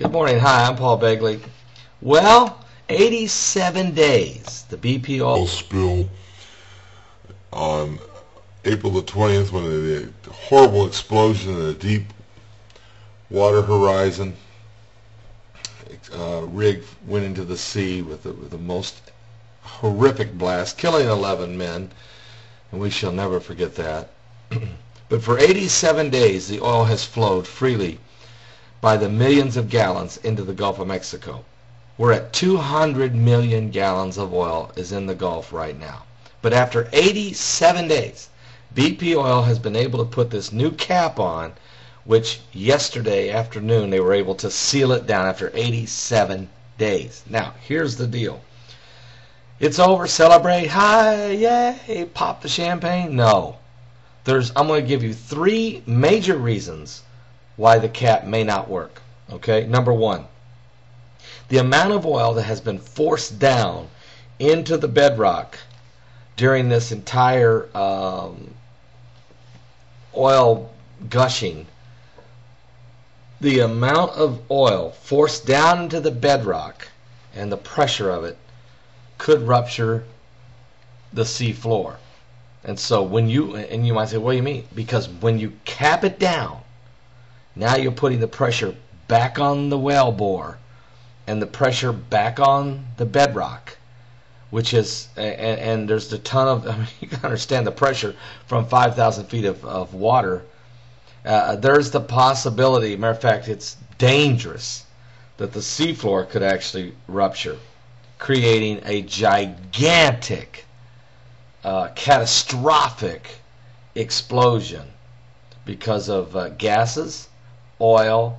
Good morning. Hi, I'm Paul Begley. Well, 87 days. The BP oil spill on April the 20th when the horrible explosion in the deep water horizon rig went into the sea with the most horrific blast, killing 11 men, and we shall never forget that. But for 87 days, the oil has flowed freely by the millions of gallons into the Gulf of Mexico. We're at 200 million gallons of oil is in the Gulf right now. But after 87 days, BP Oil has been able to put this new cap on, which yesterday afternoon they were able to seal it down after 87 days. Now, here's the deal. It's over, celebrate, hi, yay, pop the champagne? No. I'm going to give you three major reasons why the cap may not work. Okay, number one, the amount of oil that has been forced down into the bedrock during this entire oil gushing, the amount of oil forced down into the bedrock and the pressure of it could rupture the sea floor. And so you might say, what do you mean? Because when you cap it down, now you're putting the pressure back on the well bore and the pressure back on the bedrock, which is, and there's a ton of, I mean, you can understand the pressure from 5,000 feet of water. There's the possibility, matter of fact, it's dangerous, that the seafloor could actually rupture, creating a gigantic, catastrophic explosion because of gases, oil,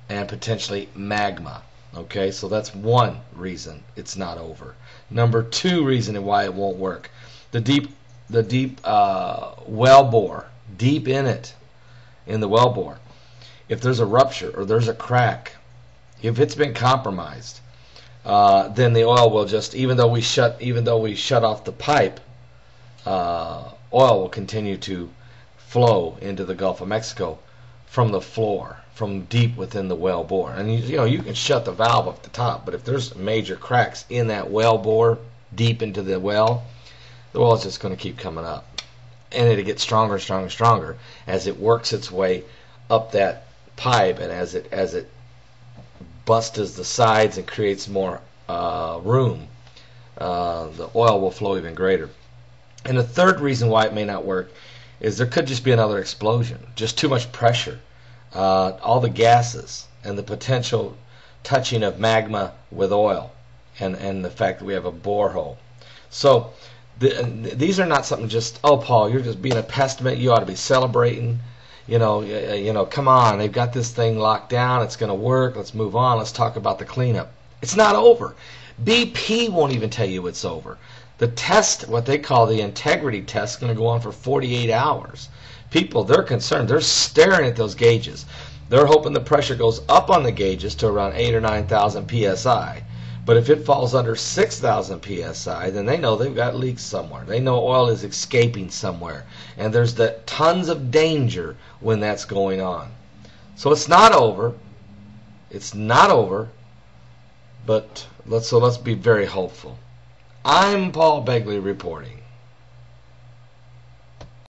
and potentially magma. Okay, so that's one reason it's not over. Number two reason why it won't work: the deep well bore, deep in it, in the well bore. If there's a rupture or there's a crack, if it's been compromised, then the oil will just, even though we shut off the pipe, oil will continue to flow into the Gulf of Mexico from the floor, from deep within the well bore. And you can shut the valve up the top, but if there's major cracks in that well bore deep into the well, the oil is just going to keep coming up, and it'll get stronger, stronger, stronger as it works its way up that pipe, and as it busts the sides and creates more room, the oil will flow even greater. And the third reason why it may not work is there could just be another explosion, just too much pressure, all the gases, and the potential touching of magma with oil, and the fact that we have a borehole. So these are not something just, oh, Paul, you're just being a pessimist, you ought to be celebrating. Come on, they've got this thing locked down, it's going to work, let's move on, let's talk about the cleanup. It's not over. BP won't even tell you it's over. The test, what they call the integrity test, is going to go on for 48 hours. People, they're concerned. They're staring at those gauges. They're hoping the pressure goes up on the gauges to around 8,000 or 9,000 psi. But if it falls under 6,000 psi, then they know they've got leaks somewhere. They know oil is escaping somewhere. And there's tons of danger when that's going on. So it's not over. It's not over. But let's be very hopeful. I'm Paul Begley reporting.